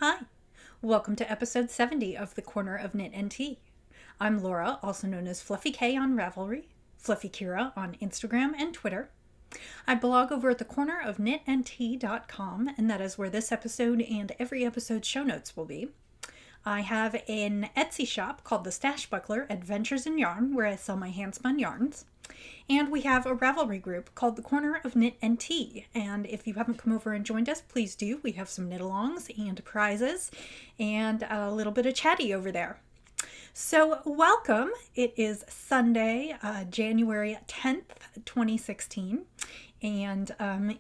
Hi, welcome to episode 70 of The Corner of Knit and Tea. I'm Laura, also known as Fluffy K on Ravelry, Fluffy Kira on Instagram and Twitter. I blog over at thecornerofknitandtea.com, and that is where this episode and every episode's show notes will be. I have an Etsy shop called The Stash Buckler Adventures in Yarn, where I sell my handspun yarns. And we have a Ravelry group called The Corner of Knit and Tea. And if you haven't come over and joined us, please do. We have some knit-alongs and prizes and a little bit of chatty over there. So welcome. It is Sunday, January 10th, 2016. And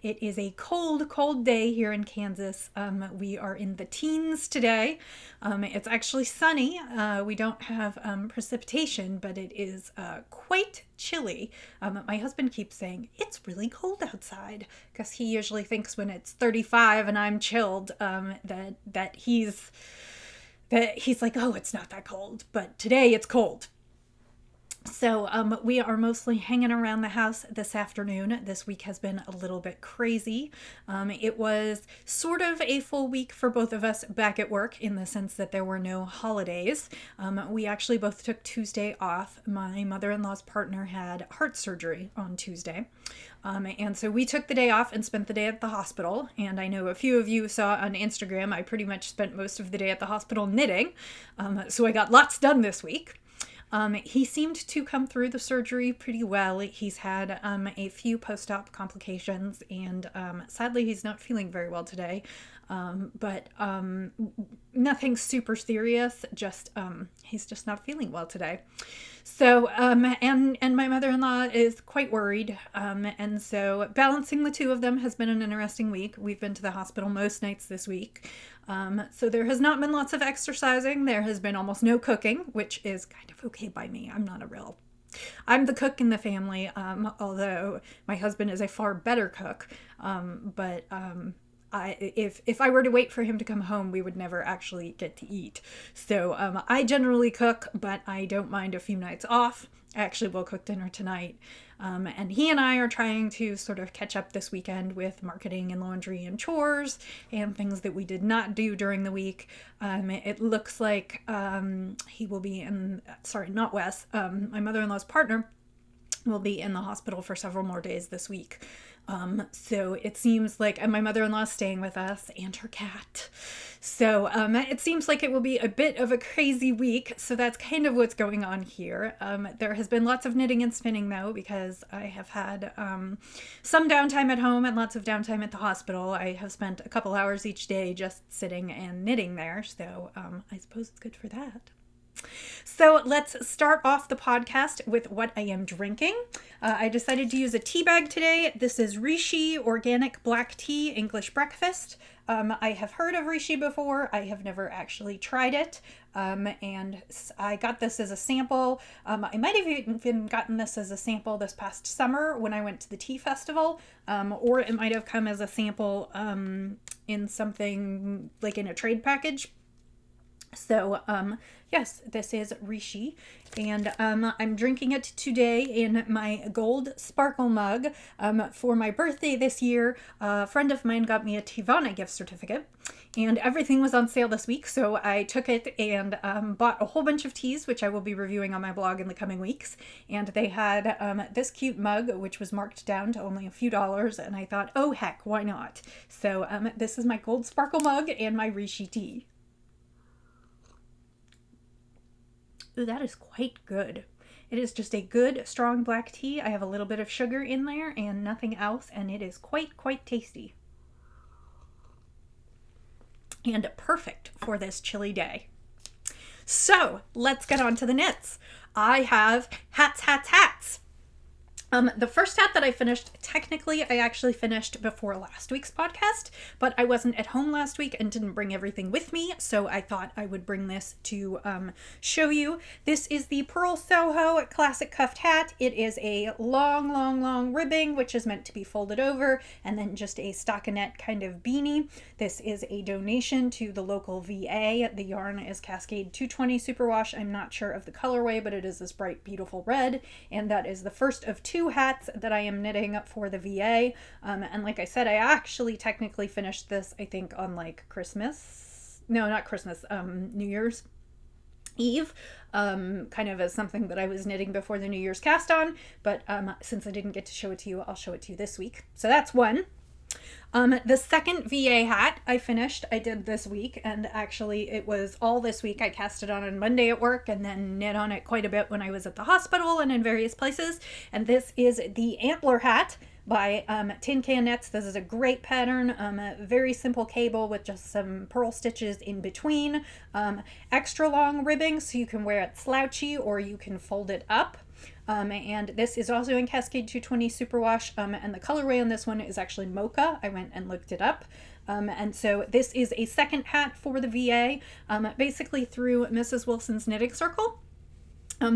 it is a cold day here in Kansas. We are in the teens today. It's actually sunny. We don't have precipitation, but it is quite chilly. My husband keeps saying, it's really cold outside, because he usually thinks when it's 35 and I'm chilled, that he's like, oh, it's not that cold. But today it's cold. So we are mostly hanging around the house this afternoon. This week has been a little bit crazy. It was sort of a full week for both of us back at work in the sense that there were no holidays. We actually both took Tuesday off. My mother-in-law's partner had heart surgery on Tuesday. And so we took the day off and spent the day at the hospital. And I know a few of you saw on Instagram, I pretty much spent most of the day at the hospital knitting. So I got lots done this week. He seemed to come through the surgery pretty well. He's had a few post-op complications, and sadly he's not feeling very well today. But nothing super serious, just he's just not feeling well today. So, and my mother-in-law is quite worried, and so balancing the two of them has been an interesting week. We've been to the hospital most nights this week. So there has not been lots of exercising. There has been almost no cooking, which is kind of okay by me. I'm the cook in the family, although my husband is a far better cook. If I were to wait for him to come home, we would never actually get to eat. So I generally cook, but I don't mind a few nights off. I actually will cook dinner tonight. And he and I are trying to sort of catch up this weekend with marketing and laundry and chores and things that we did not do during the week. It looks like he will be not Wes, my mother-in-law's partner will be in the hospital for several more days this week. So it seems like, and my mother-in-law is staying with us and her cat. So it seems like it will be a bit of a crazy week. So that's kind of what's going on here. There has been lots of knitting and spinning though, because I have had some downtime at home and lots of downtime at the hospital. I have spent a couple hours each day just sitting and knitting there. So I suppose it's good for that. So let's start off the podcast with what I am drinking. I decided to use a tea bag today. This is Rishi Organic Black Tea English Breakfast. I have heard of Rishi before. I have never actually tried it. And I got this as a sample. I might have even gotten this as a sample this past summer when I went to the tea festival. Or it might have come as a sample in something like in a trade package. So, yes, this is Rishi, and I'm drinking it today in my gold sparkle mug. For my birthday this year, a friend of mine got me a Tivana gift certificate, and everything was on sale this week, so I took it and bought a whole bunch of teas, which I will be reviewing on my blog in the coming weeks, and they had this cute mug, which was marked down to only a few dollars, and I thought, oh heck, why not? So, this is my gold sparkle mug and my Rishi tea. Ooh, that is quite good. It is just a good, strong black tea. I have a little bit of sugar in there and nothing else, and it is quite tasty. And perfect for this chilly day. So, let's get on to the knits. I have hats. The first hat that I finished, technically I actually finished before last week's podcast, but I wasn't at home last week and didn't bring everything with me, so I thought I would bring this to show you. This is the Pearl Soho Classic Cuffed Hat. It is a long ribbing, which is meant to be folded over, and then just a stockinette kind of beanie. This is a donation to the local VA. The yarn is Cascade 220 Superwash. I'm not sure of the colorway, but it is this bright, beautiful red, and that is the first of two hats that I am knitting for the VA. And like I said, I actually technically finished this, I think, on like Christmas no, not Christmas, New Year's Eve, kind of as something that I was knitting before the New Year's cast on. But since I didn't get to show it to you, I'll show it to you this week. So that's one. The second VA hat I finished, I did this week, and actually it was all this week. I cast it on Monday at work and then knit on it quite a bit when I was at the hospital and in various places. And this is the Antler hat by Tin Can Knits. This is a great pattern, a very simple cable with just some purl stitches in between, extra long ribbing so you can wear it slouchy or you can fold it up. And this is also in Cascade 220 Superwash, and the colorway on this one is actually mocha. I went and looked it up. And so this is a second hat for the VA, basically through Mrs. Wilson's Knitting Circle.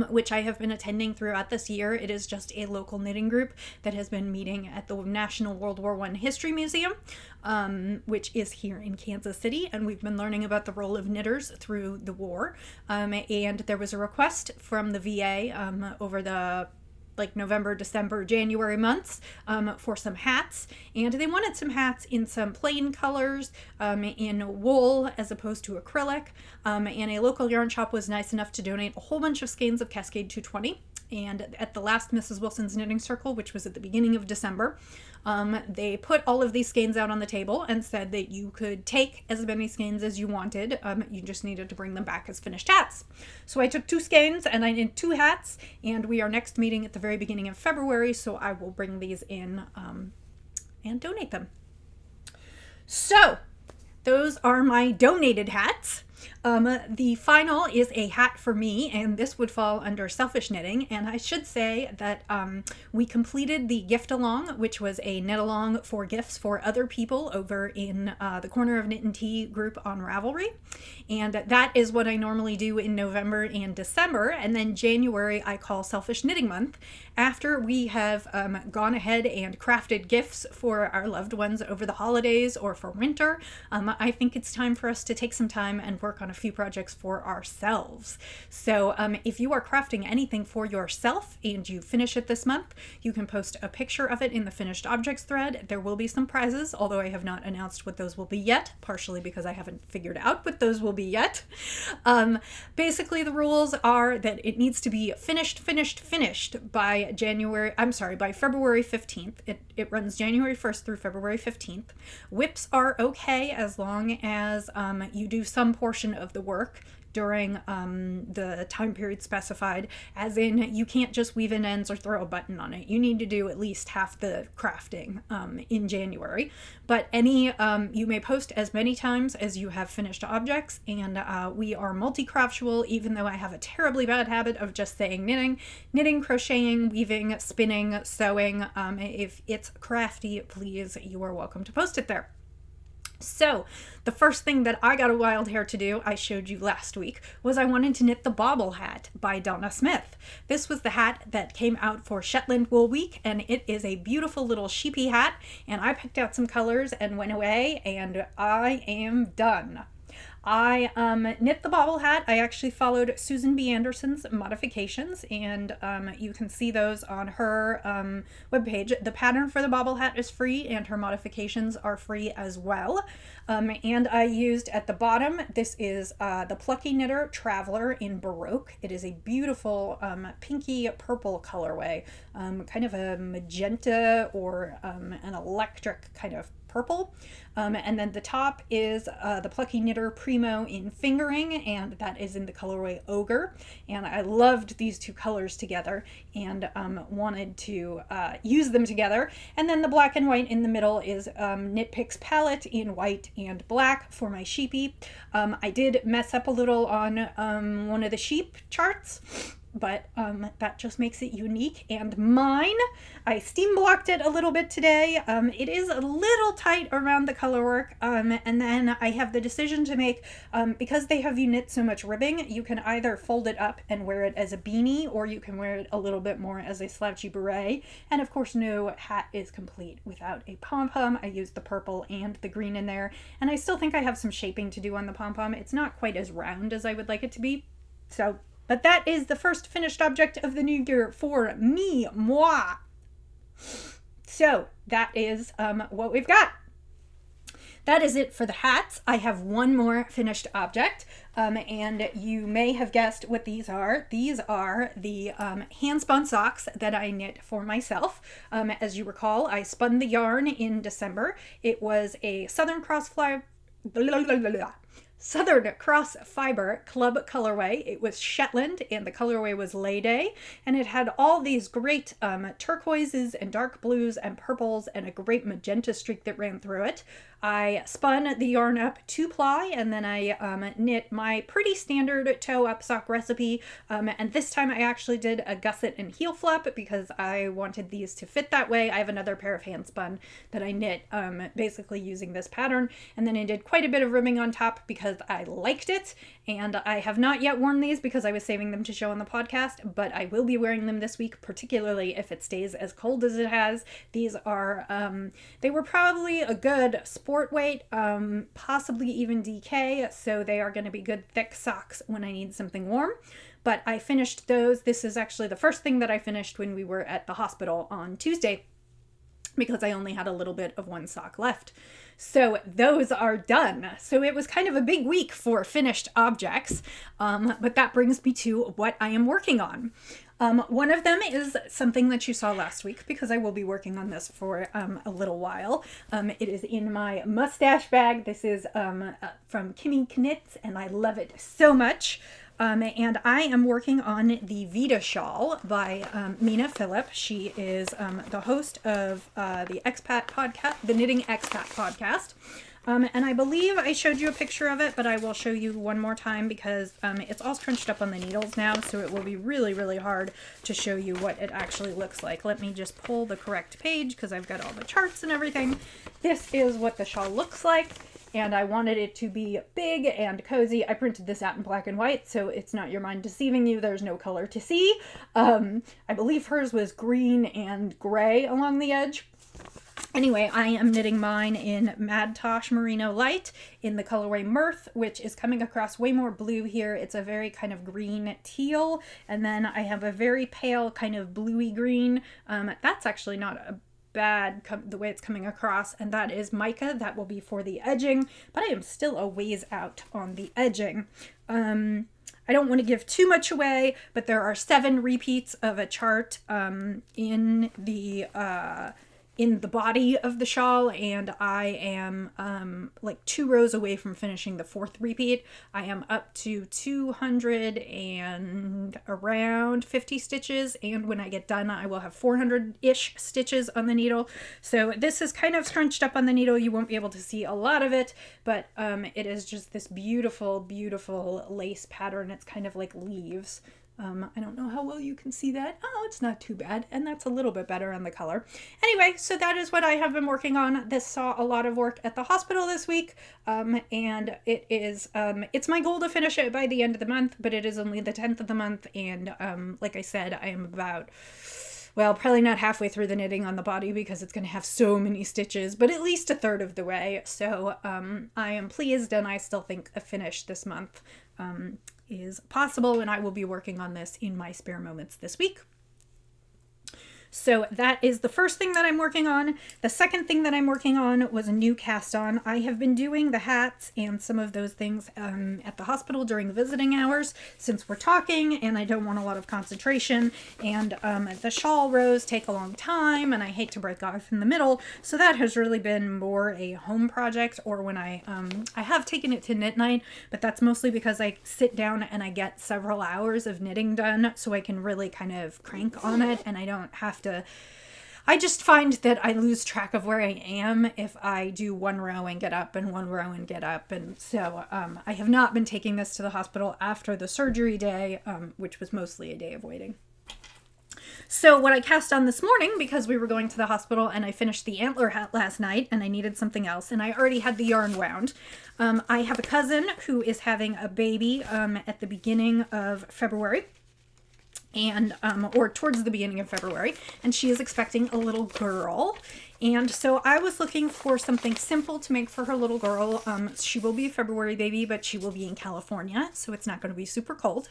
Which I have been attending throughout this year. It is just a local knitting group that has been meeting at the National World War I History Museum, which is here in Kansas City, and we've been learning about the role of knitters through the war. And there was a request from the VA over the November, December, January months for some hats, and they wanted some hats in some plain colors, in wool as opposed to acrylic, and a local yarn shop was nice enough to donate a whole bunch of skeins of Cascade 220. And at the last Mrs. Wilson's Knitting Circle, which was at the beginning of December, they put all of these skeins out on the table and said that you could take as many skeins as you wanted. You just needed to bring them back as finished hats. So I took 2 skeins and I did 2 hats, and we are next meeting at the very beginning of February, so I will bring these in and donate them. So those are my donated hats. The final is a hat for me, and this would fall under selfish knitting. And I should say that we completed the gift along, which was a knit along for gifts for other people over in the Corner of Knit and Tea group on Ravelry. And that is what I normally do in November and December. And then January I call Selfish Knitting Month, after we have gone ahead and crafted gifts for our loved ones over the holidays or for winter. I think it's time for us to take some time and work on a few projects for ourselves. So if you are crafting anything for yourself and you finish it this month, you can post a picture of it in the finished objects thread. There will be some prizes, although I have not announced what those will be yet, partially because I haven't figured out what those will be yet. Basically, the rules are that it needs to be finished by February 15th. It runs January 1st through February 15th. WIPs are okay as long as you do some portion of the work during the time period specified, as in you can't just weave in ends or throw a button on it. You need to do at least half the crafting in January. But you may post as many times as you have finished objects, and we are multi-craftual, even though I have a terribly bad habit of just saying knitting, crocheting, weaving, spinning, sewing. If it's crafty, please, you are welcome to post it there. So the first thing that I got a wild hair to do, I showed you last week, was I wanted to knit the Bauble hat by Donna Smith. This was the hat that came out for Shetland Wool Week, and it is a beautiful little sheepy hat, and I picked out some colors and went away, and I am done. I knit the Bauble hat. I actually followed Susan B. Anderson's modifications, and you can see those on her webpage. The pattern for the Bauble hat is free, and her modifications are free as well. And I used at the bottom, this is the Plucky Knitter Traveler in Baroque. It is a beautiful pinky purple colorway, kind of a magenta or an electric kind of purple. And then the top is the Plucky Knitter Primo in Fingering, and that is in the colorway Ogre. And I loved these two colors together and wanted to use them together. And then the black and white in the middle is Knit Picks Palette in white and black for my sheepy. I did mess up a little on one of the sheep charts, but that just makes it unique and mine. I steam blocked it a little bit today. It is a little tight around the color work, and then I have the decision to make, because they have you knit so much ribbing, you can either fold it up and wear it as a beanie, or you can wear it a little bit more as a slouchy beret. And of course, no hat is complete without a pom-pom. I used the purple and the green in there, and I still think I have some shaping to do on the pom-pom. It's not quite as round as I would like it to be, so... But that is the first finished object of the new year for me, moi. So that is what we've got. that is it for the hats. I have one more finished object, and you may have guessed what these are. These are the hand-spun socks that I knit for myself. As you recall, I spun the yarn in December. It was a Southern Cross Fiber Club colorway. It was Shetland and the colorway was Lay Day, and it had all these great turquoises and dark blues and purples and a great magenta streak that ran through it. I spun the yarn up 2-ply, and then I knit my pretty standard toe-up sock recipe, and this time I actually did a gusset and heel flap because I wanted these to fit that way. I have another pair of hand spun that I knit basically using this pattern, and then I did quite a bit of ribbing on top because I liked it, and I have not yet worn these because I was saving them to show on the podcast, but I will be wearing them this week, particularly if it stays as cold as it has. These are, they were probably a good sport weight, possibly even DK, so they are going to be good thick socks when I need something warm. But I finished those. This is actually the first thing that I finished when we were at the hospital on Tuesday, because I only had a little bit of one sock left. So those are done. So it was kind of a big week for finished objects, but that brings me to what I am working on. One of them is something that you saw last week because I will be working on this for a little while. It is in my mustache bag. This is from Kimmy Knits, and I love it so much. And I am working on the Vita Shawl by Mina Phillip. She is the host of the Expat podcast, the Knitting Expat podcast. And I believe I showed you a picture of it, but I will show you one more time because it's all scrunched up on the needles now, so it will be really, really hard to show you what it actually looks like. Let me just pull the correct page because I've got all the charts and everything. This is what the shawl looks like, and I wanted it to be big and cozy. I printed this out in black and white, so it's not your mind deceiving you. There's no color to see. I believe hers was green and gray along the edge. Anyway, I am knitting mine in Mad Tosh Merino Light in the colorway Mirth, which is coming across way more blue here. It's a very kind of green teal, and then I have a very pale kind of bluey green. That's actually not a bad the way it's coming across, and that is mica. That will be for the edging, but I am still a ways out on the edging. I don't want to give too much away, but there are 7 repeats of a chart in the body of the shawl, and I am like 2 rows away from finishing the 4th repeat. I am up to 200 and around 50 stitches, and when I get done I will have 400-ish stitches on the needle. So this is kind of scrunched up on the needle. You won't be able to see a lot of it, but it is just this beautiful, beautiful lace pattern. It's kind of like leaves. I don't know how well you can see that. Oh, it's not too bad. And that's a little bit better on the color. Anyway, so that is what I have been working on. This saw a lot of work at the hospital this week. And it is, it's my goal to finish it by the end of the month, but it is only the 10th of the month. And like I said, I am about, well, probably not halfway through the knitting on the body because it's going to have so many stitches, but at least a third of the way. So I am pleased, and I still think a finish this month is possible, and I will be working on this in my spare moments this week. So that is the first thing that I'm working on. The second thing that I'm working on was a new cast on. I have been doing the hats and some of those things at the hospital during visiting hours since we're talking, and I don't want a lot of concentration, and the shawl rows take a long time, and I hate to break off in the middle, so that has really been more a home project, or when I have taken it to knit night, but that's mostly because I sit down and I get several hours of knitting done, so I can really kind of crank on it, and I don't have to. I just find that I lose track of where I am if I do one row and get up and one row and get up, and so I have not been taking this to the hospital after the surgery day, which was mostly a day of waiting. So what I cast on this morning, because we were going to the hospital and I finished the antler hat last night and I needed something else, and I already had the yarn wound. I have a cousin who is having a baby at the beginning of February. And or towards the beginning of February, and she is expecting a little girl, and so I was looking for something simple to make for her little girl. She will be a February baby, but she will be in California, so it's not going to be super cold.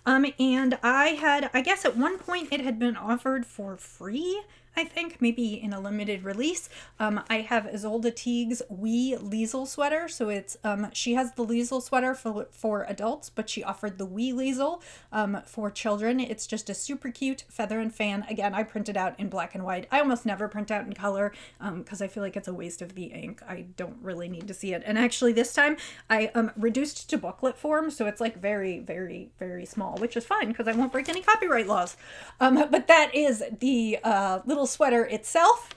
And I guess at one point it had been offered for free. I think, maybe in a limited release. I have Isolde Teague's Wee Liesel sweater. So it's she has the Liesel sweater for adults, but she offered the Wee Liesel for children. It's just a super cute feather and fan. Again, I printed out in black and white. I almost never print out in color because I feel like it's a waste of the ink. I don't really need to see it. And actually this time I reduced to booklet form, so it's like very, very, very small, which is fine because I won't break any copyright laws. But that is the little sweater itself.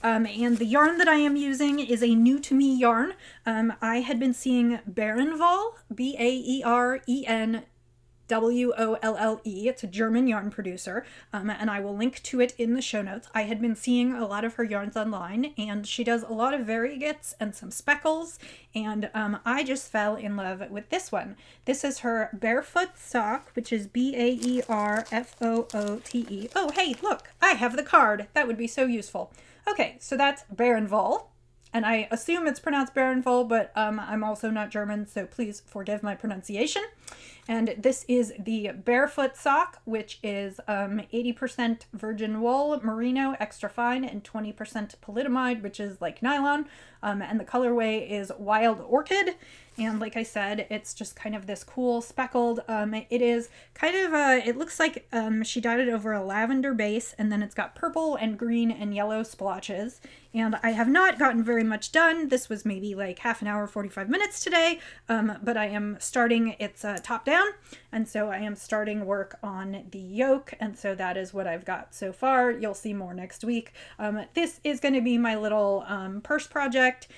And the yarn that I am using is a new to me yarn. I had been seeing Barenwolle, Barenwolle. It's a German yarn producer, and I will link to it in the show notes. I had been seeing a lot of her yarns online, and she does a lot of variegates and some speckles, and I just fell in love with this one. This is her Barefoot Sock, which is Baerfoote. Oh, hey, look, I have the card. That would be so useful. Okay, so that's Barenwolle. And I assume it's pronounced Barenwolle, but I'm also not German, so please forgive my pronunciation. And this is the Barefoot Sock, which is 80% virgin wool, merino, extra fine, and 20% polyamide, which is like nylon. And the colorway is Wild Orchid. And like I said, it's just kind of this cool speckled. It is kind of, it looks like she dyed it over a lavender base, and then it's got purple and green and yellow splotches. And I have not gotten very much done. This was maybe like half an hour, 45 minutes today, but I am starting, it's top down, and so I am starting work on the yoke, and so that is what I've got so far. You'll see more next week. This is going to be my little purse project,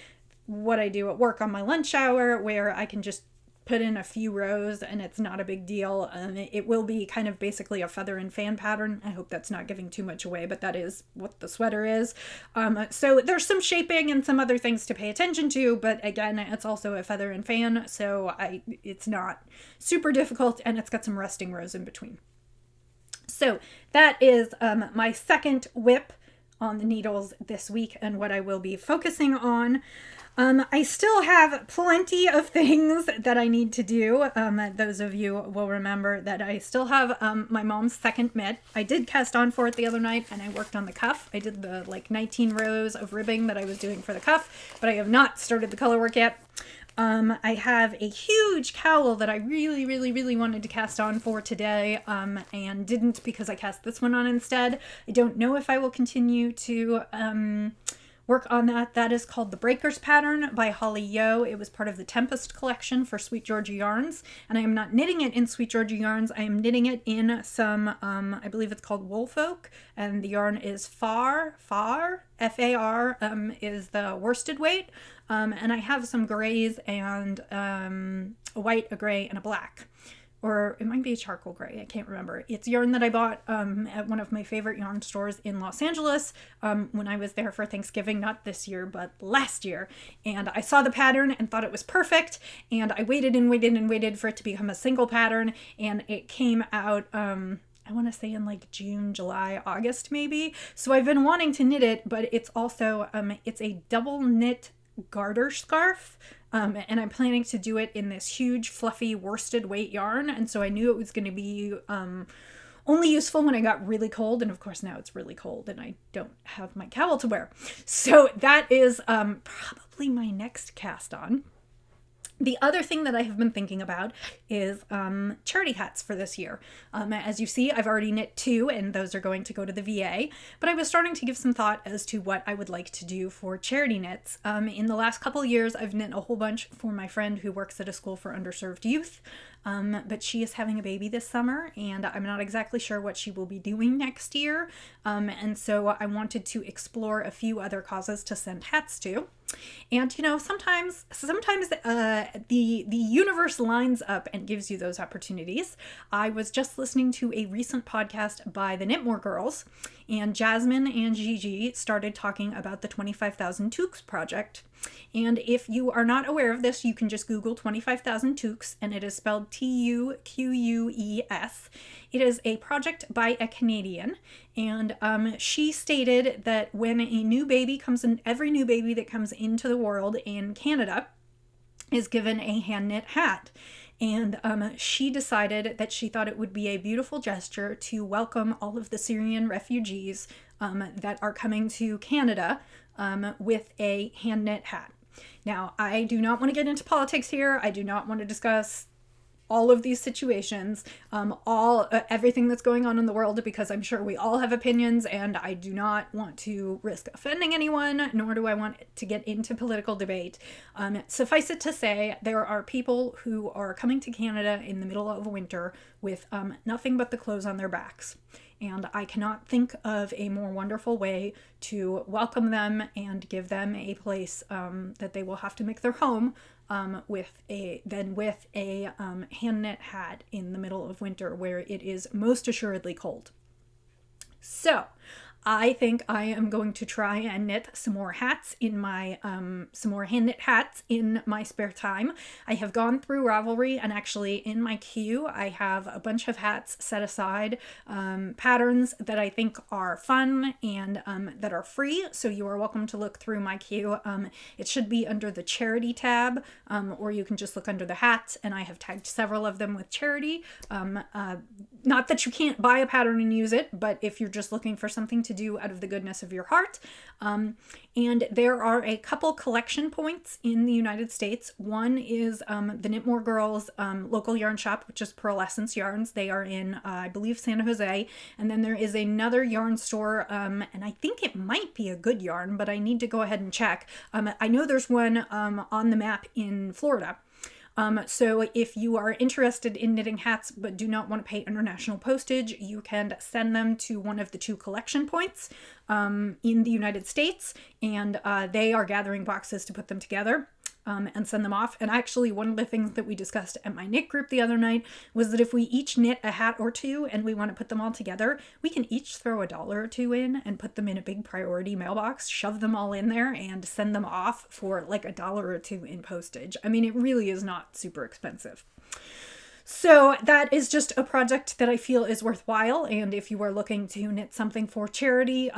what I do at work on my lunch hour, where I can just put in a few rows and it's not a big deal. It will be kind of basically a feather and fan pattern. I hope that's not giving too much away, but that is what the sweater is. So there's some shaping and some other things to pay attention to, but again, it's also a feather and fan, so it's not super difficult, and it's got some resting rows in between. So that is my second whip on the needles this week and what I will be focusing on. I still have plenty of things that I need to do. Those of you will remember that I still have my mom's second mitt. I did cast on for it the other night, and I worked on the cuff. I did the like 19 rows of ribbing that I was doing for the cuff, but I have not started the color work yet. I have a huge cowl that I really, really, really wanted to cast on for today, and didn't because I cast this one on instead. I don't know if I will continue to work on that. That is called the Breakers pattern by Holly Yo. It was part of the Tempest collection for Sweet Georgia Yarns, and I am not knitting it in Sweet Georgia Yarns. I am knitting it in some, I believe it's called Woolfolk, and the yarn is Far, F-A-R, is the worsted weight, and I have some grays and a white, a gray, and a black. Or it might be a charcoal gray, I can't remember. It's yarn that I bought at one of my favorite yarn stores in Los Angeles when I was there for Thanksgiving, not this year, but last year. And I saw the pattern and thought it was perfect, and I waited and waited and waited for it to become a single pattern, and it came out, I want to say in like June, July, August maybe. So I've been wanting to knit it, but it's also, it's a double knit garter scarf. And I'm planning to do it in this huge fluffy worsted weight yarn, and so I knew it was going to be only useful when I got really cold, and of course now it's really cold and I don't have my cowl to wear. So that is probably my next cast on. The other thing that I have been thinking about is charity hats for this year. As you see, I've already knit 2, and those are going to go to the VA, but I was starting to give some thought as to what I would like to do for charity knits. In the last couple years, I've knit a whole bunch for my friend who works at a school for underserved youth, but she is having a baby this summer, and I'm not exactly sure what she will be doing next year, and so I wanted to explore a few other causes to send hats to. And you know, sometimes the universe lines up and gives you those opportunities. I was just listening to a recent podcast by the Knitmore Girls, and Jasmine and Gigi started talking about the 25,000 Toques project. And if you are not aware of this, you can just Google 25,000 Toques, and it is spelled Tuqueus. It is a project by a Canadian, and she stated that when a new baby comes in, every new baby that comes into the world in Canada is given a hand knit hat. And she decided that she thought it would be a beautiful gesture to welcome all of the Syrian refugees that are coming to Canada with a hand knit hat. Now, I do not want to get into politics here. I do not want to discuss all of these situations, everything that's going on in the world, because I'm sure we all have opinions, and I do not want to risk offending anyone, nor do I want to get into political debate. Suffice it to say, there are people who are coming to Canada in the middle of winter with nothing but the clothes on their backs. And I cannot think of a more wonderful way to welcome them and give them a place that they will have to make their home with a hand knit hat in the middle of winter where it is most assuredly cold. So I think I am going to try and knit some more hats in my, some more hand knit hats in my spare time. I have gone through Ravelry, and actually in my queue, I have a bunch of hats set aside, patterns that I think are fun and that are free. So you are welcome to look through my queue. It should be under the charity tab, or you can just look under the hats, and I have tagged several of them with charity. Not that you can't buy a pattern and use it, but if you're just looking for something to do out of the goodness of your heart. And there are a couple collection points in the United States. One is the Knitmore Girls local yarn shop, which is Pearlescence Yarns. They are in, I believe, San Jose. And then there is another yarn store, and I think it might be a Good Yarn, but I need to go ahead and check. I know there's one on the map in Florida. So if you are interested in knitting hats but do not want to pay international postage, you can send them to one of the two collection points in the United States, and they are gathering boxes to put them together. And send them off. And actually, one of the things that we discussed at my knit group the other night was that if we each knit a hat or two and we want to put them all together, we can each throw $1 or $2 in and put them in a big priority mailbox, shove them all in there, and send them off for like $1 or $2 in postage. I mean, it really is not super expensive. So that is just a project that I feel is worthwhile. And if you are looking to knit something for charity,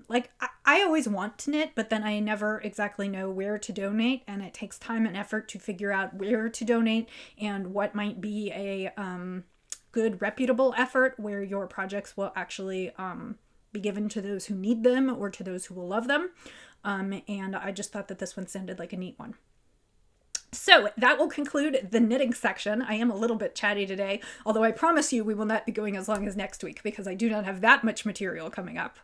like I always want to knit, but then I never exactly know where to donate. And it takes time and effort to figure out where to donate and what might be a good, reputable effort where your projects will actually be given to those who need them or to those who will love them. And I just thought that this one sounded like a neat one. So that will conclude the knitting section. I am a little bit chatty today, although I promise you we will not be going as long as next week because I do not have that much material coming up.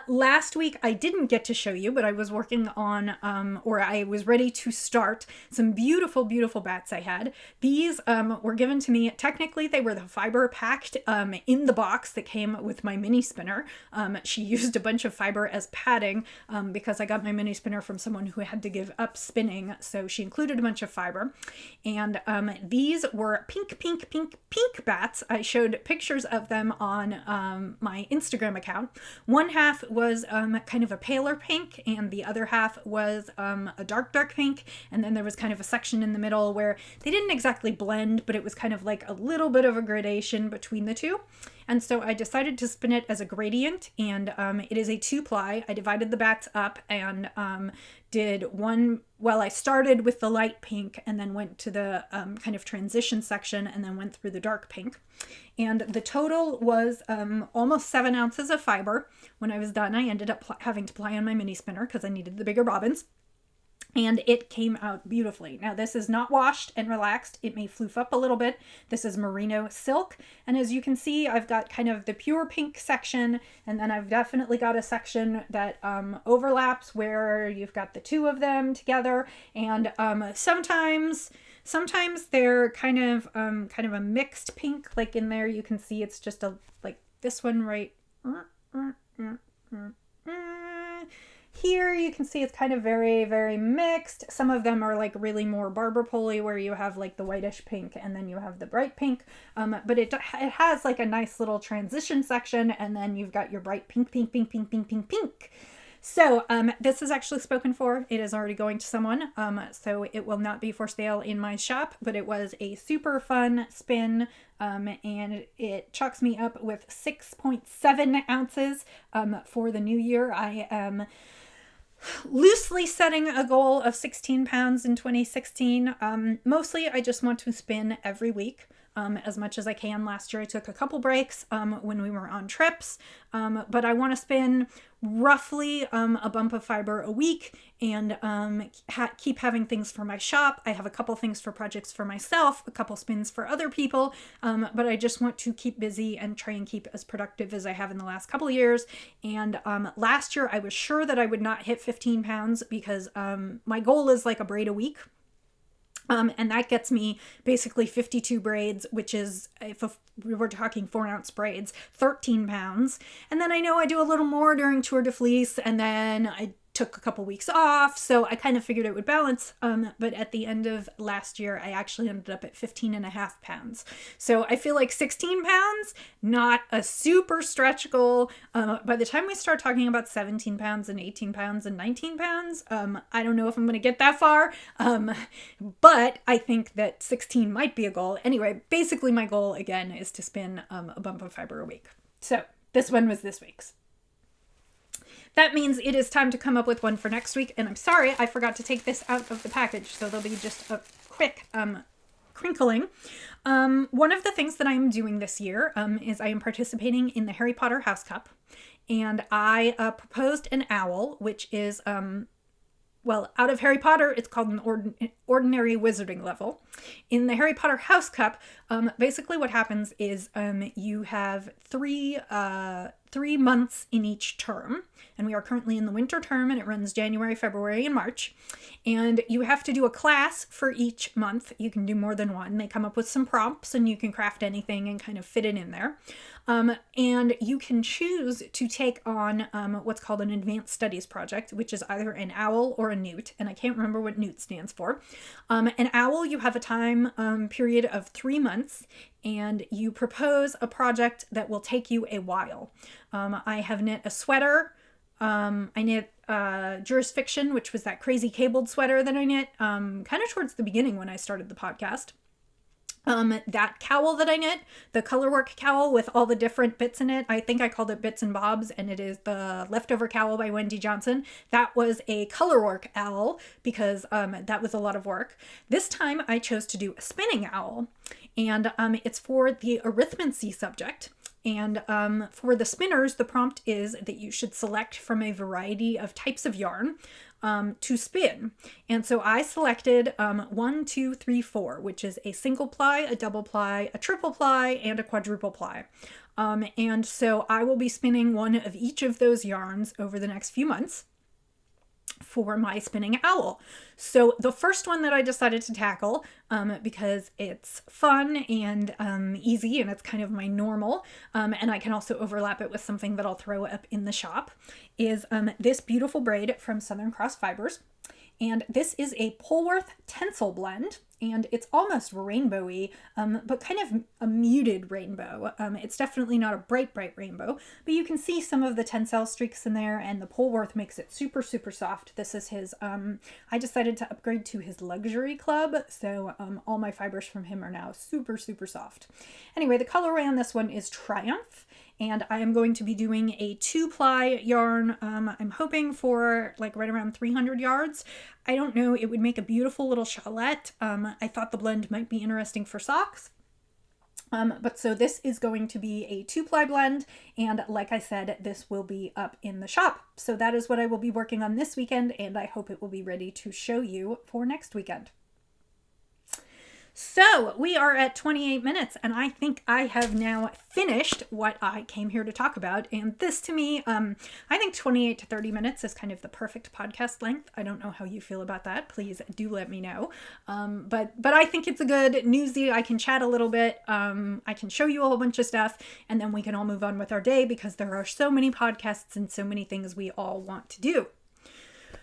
Last week I didn't get to show you, but I was working on, or I was ready to start some beautiful, beautiful bats I had. These were given to me. Technically, they were the fiber packed in the box that came with my mini spinner. She used a bunch of fiber as padding because I got my mini spinner from someone who had to give up spinning, so she included a bunch of fiber. And these were pink, pink, pink, pink bats. I showed pictures of them on my Instagram account. One half was kind of a paler pink, and the other half was a dark, dark pink. And then there was kind of a section in the middle where they didn't exactly blend, but it was kind of like a little bit of a gradation between the two. And so I decided to spin it as a gradient, and it is a 2-ply. I divided the bats up and did one, well, I started with the light pink and then went to the kind of transition section and then went through the dark pink. And the total was almost 7 ounces of fiber. When I was done, I ended up having to ply on my mini spinner because I needed the bigger bobbins. And it came out beautifully. Now, this is not washed and relaxed. It may floof up a little bit. This is merino silk. And as you can see, I've got kind of the pure pink section. And then I've definitely got a section that overlaps where you've got the two of them together. And sometimes they're kind of a mixed pink. Like in there, you can see it's just like this one right here. You can see it's kind of very, very mixed. Some of them are like really more barber poley where you have like the whitish pink and then you have the bright pink. But it has like a nice little transition section, and then you've got your bright pink, pink, pink, pink, pink, pink, pink. So this is actually spoken for. It is already going to someone. So it will not be for sale in my shop, but it was a super fun spin. And it chalks me up with 6.7 ounces for the new year. I am loosely setting a goal of 16 pounds in 2016. Mostly I just want to spin every week. as much as I can. Last year I took a couple breaks when we were on trips, but I want to spin roughly a bump of fiber a week and keep having things for my shop. I have a couple things for projects for myself, a couple spins for other people, but I just want to keep busy and try and keep as productive as I have in the last couple of years. And last year I was sure that I would not hit 15 pounds because my goal is like a braid a week. And that gets me basically 52 braids, which is, if we were talking 4-ounce braids, 13 pounds. And then I know I do a little more during Tour de Fleece, and then I took a couple weeks off, so I kind of figured it would balance. But at the end of last year, I actually ended up at 15.5 pounds. So I feel like 16 pounds, not a super stretch goal. By the time we start talking about 17 pounds and 18 pounds and 19 pounds, I don't know if I'm going to get that far. But I think that 16 might be a goal. Anyway, basically my goal again is to spin a bump of fiber a week. So this one was this week's. That means it is time to come up with one for next week. And I'm sorry, I forgot to take this out of the package. So there'll be just a quick crinkling. One of the things that I'm doing this year is I am participating in the Harry Potter House Cup. And I proposed an owl, which is, well, out of Harry Potter, it's called an ordinary wizarding level. In the Harry Potter House Cup, basically what happens is you have three months in each term. And we are currently in the winter term, and it runs January, February, and March. And you have to do a class for each month. You can do more than one. They come up with some prompts, and you can craft anything and kind of fit it in there. And you can choose to take on what's called an advanced studies project, which is either an owl or a newt. And I can't remember what newt stands for. An owl, you have a time period of 3 months, and you propose a project that will take you a while. I have knit a sweater. I knit Jurisfiction, which was that crazy cabled sweater that I knit kind of towards the beginning when I started the podcast. That cowl that I knit, the colorwork cowl with all the different bits in it, I think I called it Bits and Bobs, and it is the Leftover Cowl by Wendy Johnson. That was a colorwork owl because that was a lot of work. This time I chose to do a spinning owl, and it's for the arithmancy subject. And for the spinners, the prompt is that you should select from a variety of types of yarn to spin. And so I selected 1, 2, 3, 4, which is a single ply, a double ply, a triple ply, and a quadruple ply. And so I will be spinning one of each of those yarns over the next few months for my spinning owl. So the first one that I decided to tackle, because it's fun and easy, and it's kind of my normal, and I can also overlap it with something that I'll throw up in the shop, is this beautiful braid from Southern Cross Fibers. And this is a Polworth Tencel blend, and it's almost rainbowy, but kind of a muted rainbow. It's definitely not a bright, bright rainbow, but you can see some of the Tencel streaks in there, and the Polworth makes it super, super soft. This is his, I decided to upgrade to his luxury club, so all my fibers from him are now super, super soft. Anyway, the colorway on this one is Triumph, and I am going to be doing a 2-ply yarn. I'm hoping for like right around 300 yards. I don't know, it would make a beautiful little chalette. I thought the blend might be interesting for socks. But so this is going to be a 2-ply blend, and like I said, this will be up in the shop. So that is what I will be working on this weekend, and I hope it will be ready to show you for next weekend. So we are at 28 minutes, and I think I have now finished what I came here to talk about. And this to me, I think 28 to 30 minutes is kind of the perfect podcast length. I don't know how you feel about that. Please do let me know. But I think it's a good newsy. I can chat a little bit. I can show you a whole bunch of stuff, and then we can all move on with our day because there are so many podcasts and so many things we all want to do.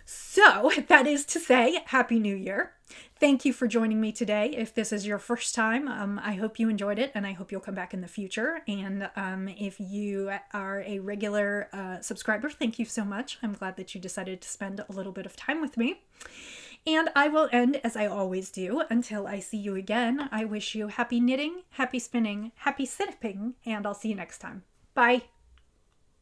So that is to say, Happy New Year. Thank you for joining me today. If this is your first time, I hope you enjoyed it, and I hope you'll come back in the future. And if you are a regular subscriber, thank you so much. I'm glad that you decided to spend a little bit of time with me. And I will end as I always do until I see you again. I wish you happy knitting, happy spinning, happy sipping, and I'll see you next time. Bye.